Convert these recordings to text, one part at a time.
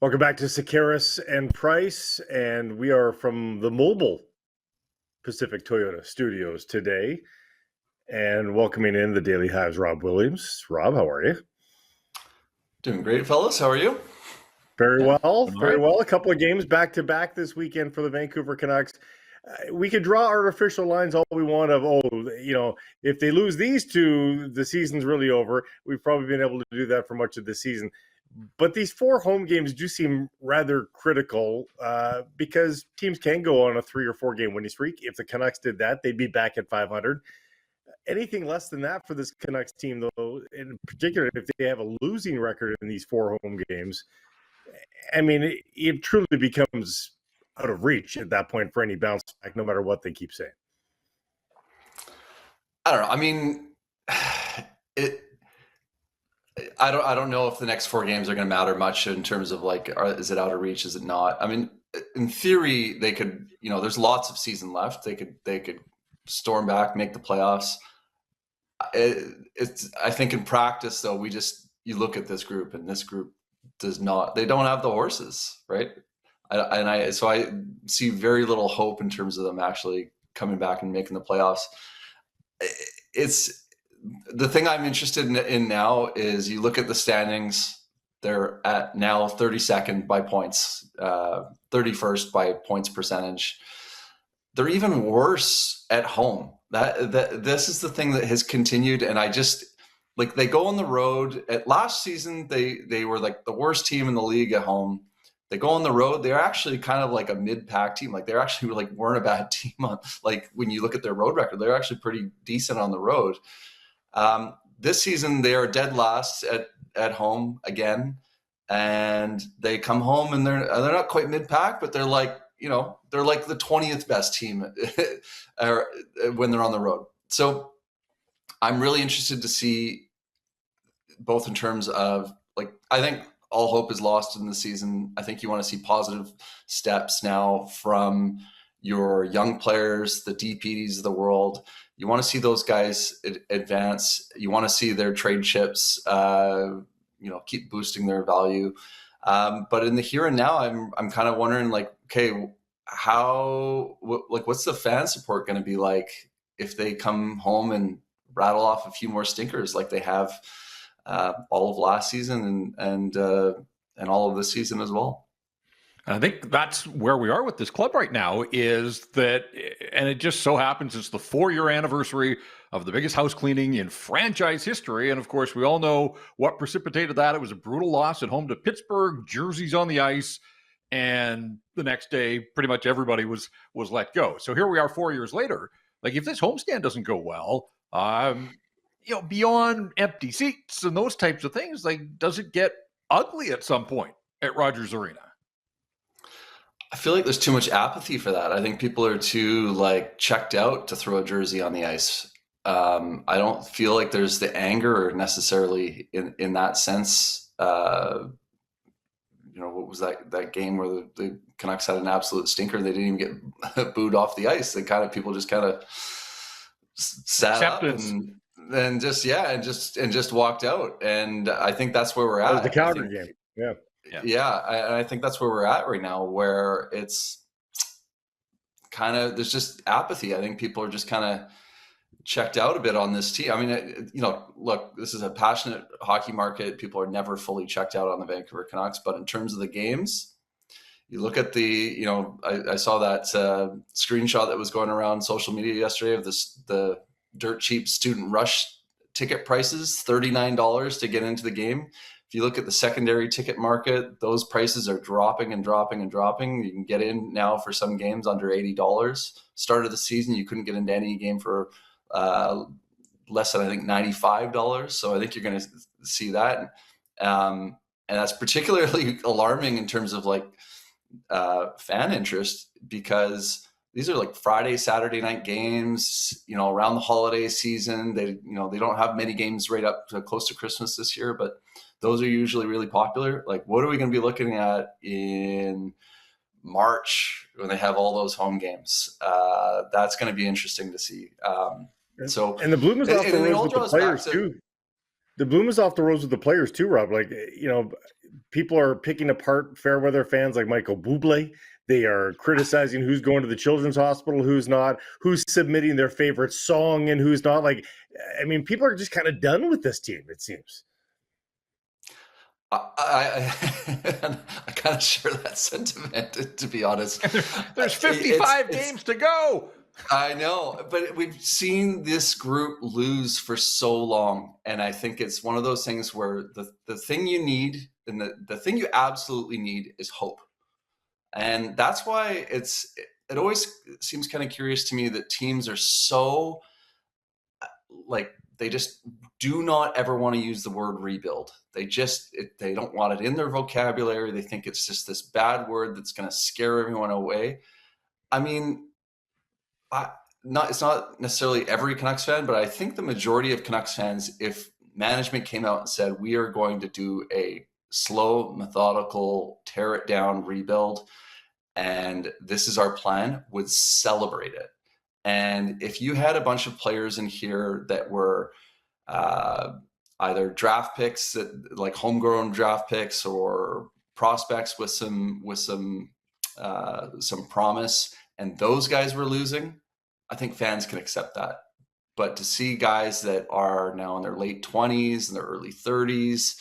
Welcome back to Sakaris and Price, and we are from the mobile Pacific Toyota studios today, and welcoming in the Daily Hive's Rob Williams. Rob, how are you? Doing great, fellas. How are you? Very well, very right. well. A couple of games back-to-back this weekend for the Vancouver Canucks. We could draw artificial lines all we want of, if they lose these two, the season's really over. We've probably been able to do that for much of the season. But these 4 home games do seem rather critical because teams can go on a 3 or 4 game winning streak. If the Canucks did that, they'd be back at 500. Anything less than that for this Canucks team, though, in particular, if they have a losing record in these 4 home games, I mean, it truly becomes out of reach at that point for any bounce back, no matter what they keep saying. I don't know. I mean, I don't know if the next 4 games are going to matter much in terms of is it out of reach? Is it not? I mean, in theory, they could. There's lots of season left. They could storm back, make the playoffs. I think in practice, though, you look at this group, and this group does not. They don't have the horses, right? So I see very little hope in terms of them actually coming back and making the playoffs. It's the thing I'm interested in now is you look at the standings. They're at now 32nd by points, 31st by points percentage. They're even worse at home. This is the thing that has continued, and I just they go on the road. At last season, they were like the worst team in the league at home. They go on the road. They're actually kind of like a mid-pack team. They're actually weren't a bad team on when you look at their road record. They're actually pretty decent on the road. This season they are dead last at home again, and they come home and they're not quite mid-pack, but they're they're like the 20th best team when they're on the road. So I'm really interested to see both in terms of I think all hope is lost in the season. I think you want to see positive steps now from your young players, the DPDs of the world. You want to see those guys advance. You want to see their trade chips, keep boosting their value. But in the here and now, I'm kind of wondering, okay, what's the fan support going to be like if they come home and rattle off a few more stinkers like they have all of last season and all of this season as well? I think that's where we are with this club right now is that, and it just so happens it's the 4-year anniversary of the biggest house cleaning in franchise history. And of course, we all know what precipitated that. It was a brutal loss at home to Pittsburgh, jerseys on the ice. And the next day, pretty much everybody was let go. So here we are 4 years later. If this homestand doesn't go well, beyond empty seats and those types of things, does it get ugly at some point at Rogers Arena? I feel like there's too much apathy for that. I think people are too checked out to throw a jersey on the ice. I don't feel like there's the anger necessarily in that sense. What was that game where the Canucks had an absolute stinker? They didn't even get booed off the ice. People just kind of sat Acceptance. up and just walked out. And I think that's where we're at. That was the Calgary game. Yeah. I think that's where we're at right now, where it's kind of there's just apathy. I think people are just kind of checked out a bit on this team. I mean, look, this is a passionate hockey market. People are never fully checked out on the Vancouver Canucks, but in terms of the games, you look at I saw that screenshot that was going around social media yesterday of the dirt cheap student rush ticket prices, $39 to get into the game. If you look at the secondary ticket market, those prices are dropping and dropping and dropping. You can get in now for some games under $80. Start of the season, you couldn't get into any game for less than, I think, $95. So I think you're going to see that. And that's particularly alarming in terms of fan interest, because these are Friday, Saturday night games, around the holiday season. They don't have many games right up to close to Christmas this year, but those are usually really popular. What are we going to be looking at in March when they have all those home games? That's going to be interesting to see. And the bloom is off the rose with the players too. The bloom is off the rose with the players too, Rob. people are picking apart fair weather fans like Michael Bublé. They are criticizing who's going to the children's hospital, who's not, who's submitting their favorite song and who's not. Like, I mean, people are just kind of done with this team, it seems. I kind of share that sentiment, to be honest. There's 55 games to go. I know, but we've seen this group lose for so long. And I think it's one of those things where the thing you need and the thing you absolutely need is hope. And that's why it always seems kind of curious to me that teams are so like, they just do not ever want to use the word rebuild. They don't want it in their vocabulary. They think it's just this bad word that's going to scare everyone away. I mean, it's not necessarily every Canucks fan, but I think the majority of Canucks fans, if management came out and said, we are going to do a slow, methodical, tear it down rebuild, and this is our plan, would celebrate it. And if you had a bunch of players in here that were either draft picks, like homegrown draft picks, or prospects with some promise, and those guys were losing, I think fans can accept that. But to see guys that are now in their late 20s and their early 30s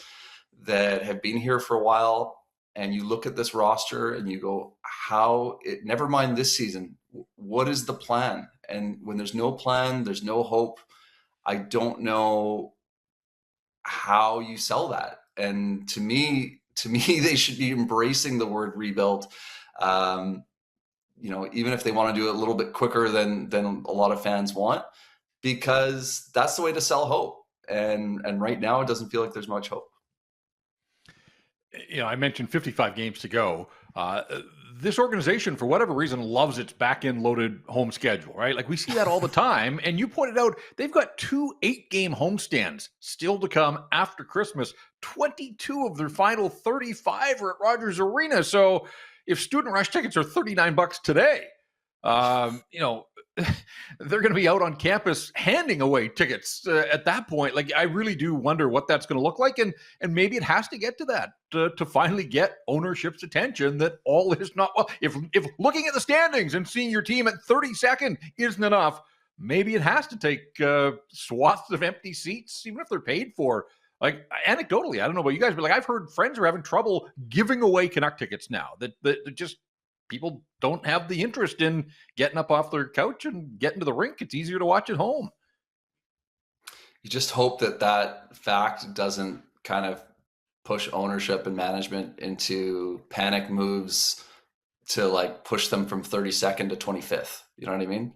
that have been here for a while, and you look at this roster and you go, never mind this season, what is the plan? And when there's no plan, there's no hope. I don't know how you sell that. And to me, they should be embracing the word rebuild. Even if they want to do it a little bit quicker than a lot of fans want, because that's the way to sell hope. And right now, it doesn't feel like there's much hope. I mentioned 55 games to go. This organization, for whatever reason, loves its back-end loaded home schedule, right? Like, we see that all the time. And you pointed out they've got 2 8-game homestands still to come after Christmas. 22 of their final 35 are at Rogers Arena. So if student rush tickets are $39 today, they're going to be out on campus handing away tickets at that point. Like, I really do wonder what that's going to look like. And maybe it has to get to that to finally get ownership's attention that all is not well. If looking at the standings and seeing your team at 32nd isn't enough, maybe it has to take swaths of empty seats, even if they're paid for. Like, anecdotally, I don't know about you guys, but like, I've heard friends are having trouble giving away Canuck tickets now. That just people don't have the interest in getting up off their couch and getting to the rink. It's easier to watch at home. You just hope that fact doesn't kind of push ownership and management into panic moves to like push them from 32nd to 25th. You know what I mean?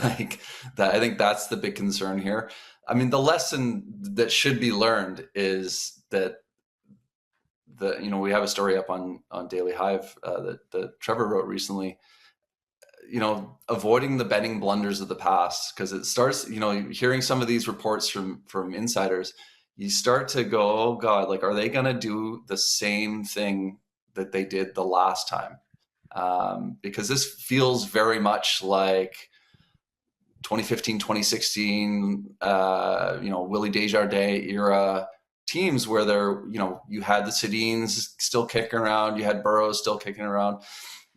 Like that. I think that's the big concern here. I mean, the lesson that should be learned is that we have a story up on Daily Hive that Trevor wrote recently, avoiding the betting blunders of the past, because it starts, hearing some of these reports from insiders, you start to go, oh God, like, are they going to do the same thing that they did the last time? Because this feels very much like 2015, 2016, Willie Desjardins era teams where you had the Sedins still kicking around, you had Burrows still kicking around,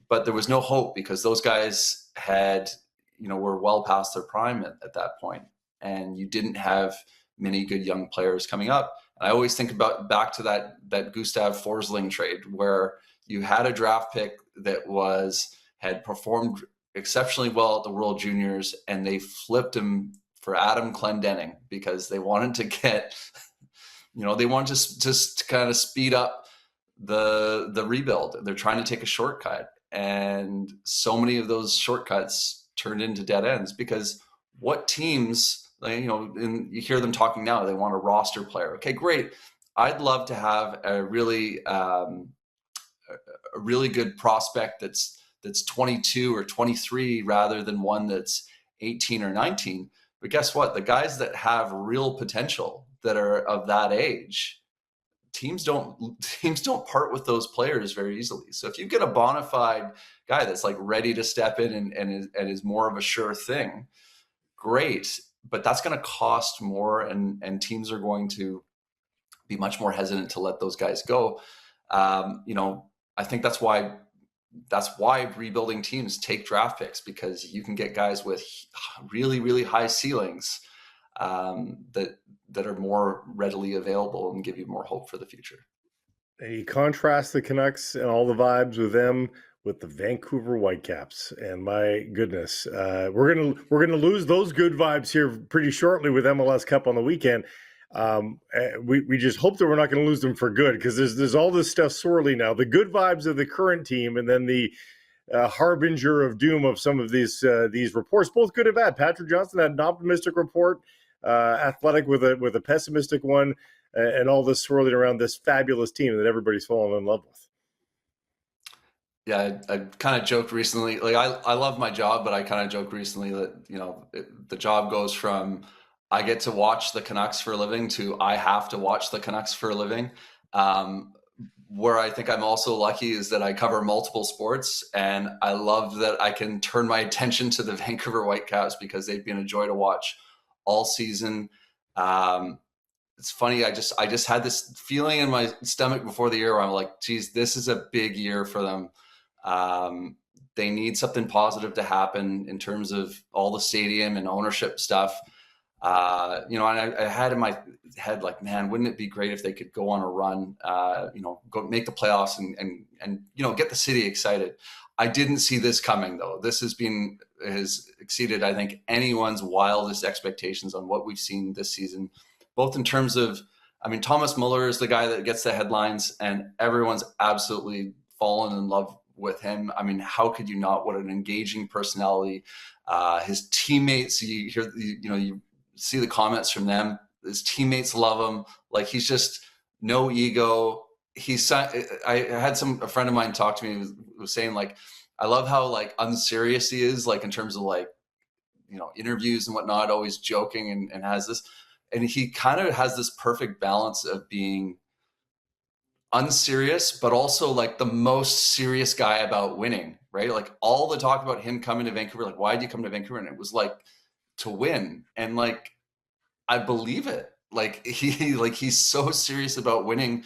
but there was no hope because those guys were well past their prime at that point, and you didn't have many good young players coming up. And I always think back to that Gustav Forsling trade where you had a draft pick that had performed exceptionally well at the World Juniors, and they flipped him for Adam Clendenning because they wanted to get, they wanted to just kind of speed up the rebuild. They're trying to take a shortcut, and so many of those shortcuts turned into dead ends because what teams, and you hear them talking now, they want a roster player. Okay, great. I'd love to have a really good prospect that's 22 or 23 rather than one that's 18 or 19. But guess what? The guys that have real potential that are of that age, teams don't part with those players very easily. So if you get a bona fide guy that's like ready to step in and is more of a sure thing, great. But that's going to cost more, and teams are going to be much more hesitant to let those guys go. You know, I think that's why rebuilding teams take draft picks, because you can get guys with really, really high ceilings that are more readily available and give you more hope for the future. And you contrast the Canucks and all the vibes with them with the Vancouver Whitecaps, and my goodness, we're gonna lose those good vibes here pretty shortly with MLS Cup on the weekend. We just hope that we're not going to lose them for good, because there's all this stuff swirling now. The good vibes of the current team, and then the harbinger of doom of some of these reports, both good and bad. Patrick Johnson had an optimistic report, Athletic with a pessimistic one, and all this swirling around this fabulous team that everybody's fallen in love with. Yeah, I kind of joked recently, like I love my job, but I kind of joked recently that, you know, the job goes from I get to watch the Canucks for a living to I have to watch the Canucks for a living. Where I think I'm also lucky is that I cover multiple sports, and I love that I can turn my attention to the Vancouver Whitecaps because they've been a joy to watch all season. It's funny, I just had this feeling in my stomach before the year where I'm like, geez, this is a big year for them. They need something positive to happen in terms of all the stadium and ownership stuff. You know, and I had in my head, like, man, wouldn't it be great if they could go on a run, you know, go make the playoffs and, you know, get the city excited. I didn't see this coming, though. This has exceeded, I think, anyone's wildest expectations on what we've seen this season, both in terms of, I mean, Thomas Muller is the guy that gets the headlines, and everyone's absolutely fallen in love with him. I mean, how could you not? What an engaging personality. His teammates, you hear, you know, you see the comments from them. His teammates love him. Like, he's just no ego. I had a friend of mine talk to me who was saying, like, I love how, like, unserious he is, like, in terms of, like, you know, interviews and whatnot, always joking and has this, and he kind of has this perfect balance of being unserious, but also like the most serious guy about winning, right? Like, all the talk about him coming to Vancouver, like, why did you come to Vancouver? And it was like to win. And like, I believe it. Like, he's so serious about winning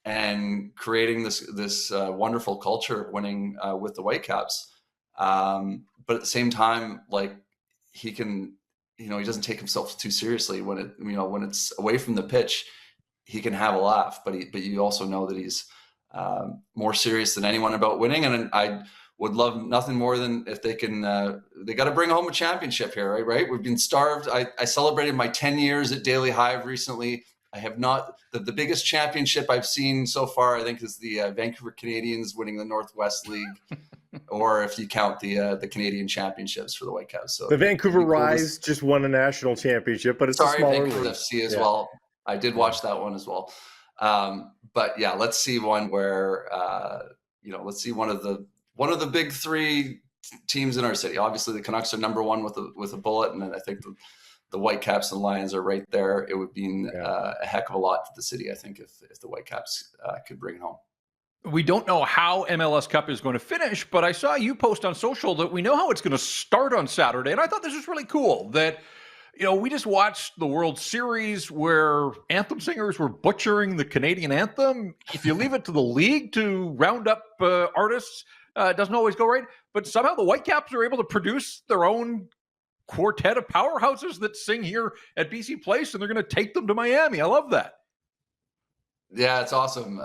and creating this wonderful culture of winning with the Whitecaps. But at the same time, like, he can, you know, he doesn't take himself too seriously when it's away from the pitch. He can have a laugh, but you also know that he's more serious than anyone about winning. And I would love nothing more than if they can, they got to bring home a championship here, right? We've been starved. I celebrated my 10 years at Daily Hive recently. I have not, the biggest championship I've seen so far, I think, is the Vancouver Canadians winning the Northwest League, or if you count the Canadian championships for the Whitecaps. So the Vancouver Rise just won a national championship, but it's a smaller Vancouver league. FC as well. I did watch that one as well. But yeah, let's see one where, you know, let's see one of the big three teams in our city. Obviously the Canucks are number one with a bullet. And then I think the Whitecaps and Lions are right there. It would mean a heck of a lot to the city, I think, if the Whitecaps could bring it home. We don't know how MLS Cup is going to finish, but I saw you post on social that we know how it's going to start on Saturday. And I thought this was really cool that, you know, we just watched the World Series where anthem singers were butchering the Canadian anthem. If you leave it to the league to round up artists, it doesn't always go right. But somehow the Whitecaps are able to produce their own quartet of powerhouses that sing here at BC Place, and they're going to take them to Miami. I love that. Yeah, it's awesome.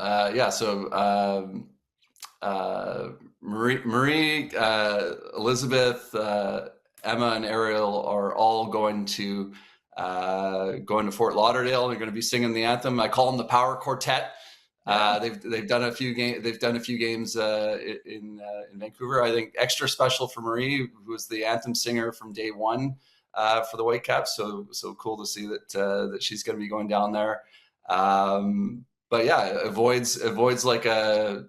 So Marie, Elizabeth, Emma, and Ariel are all going to Fort Lauderdale. They're going to be singing the anthem. I call them the Power Quartet. They've done a few games. They've done a few games in Vancouver. I think extra special for Marie, who was the anthem singer from day one for the Whitecaps. So cool to see that she's going to be going down there. But yeah, avoids like a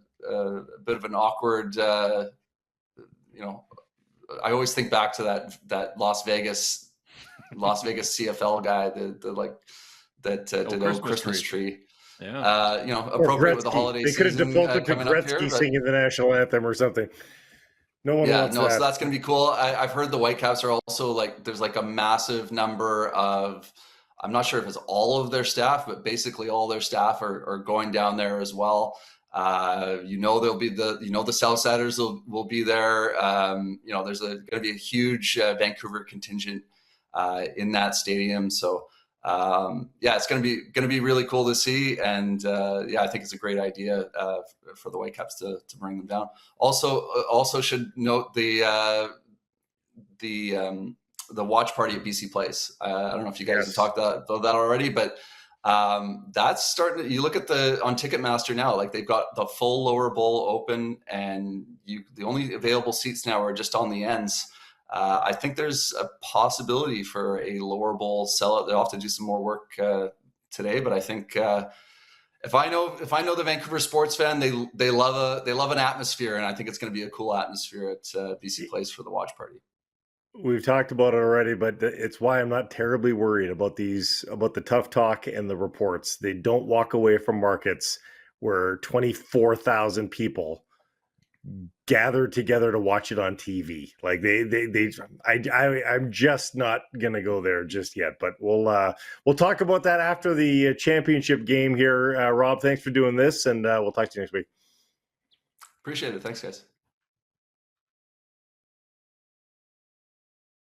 bit of an awkward, you know. I always think back to that Las Vegas CFL guy that did a Christmas tree. Yeah. You know, appropriate with the holiday season. They could have defaulted to Gretzky singing the national anthem or something. No one wants that. So that's going to be cool. I've heard the Whitecaps are also like, there's like a massive number of, I'm not sure if it's all of their staff, but basically all their staff are going down there as well. There'll be the Southsiders will be there. There's going to be a huge Vancouver contingent in that stadium. So it's going to be really cool to see. And I think it's a great idea for the Whitecaps to bring them down. Also should note the watch party at BC Place. I don't know if you guys have talked about that already, but that's starting to, you look at on Ticketmaster now, like they've got the full lower bowl open, and the only available seats now are just on the ends. I think there's a possibility for a lower bowl sellout. They'll have to do some more work today, but I think if I know the Vancouver sports fan, they love an atmosphere, and I think it's going to be a cool atmosphere at BC Place for the watch party. We've talked about it already, but it's why I'm not terribly worried about the tough talk and the reports. They don't walk away from markets where 24,000 people gathered together to watch it on TV. Like I'm just not gonna go there just yet. But we'll talk about that after the championship game here. Rob, thanks for doing this, and we'll talk to you next week. Appreciate it. Thanks, guys.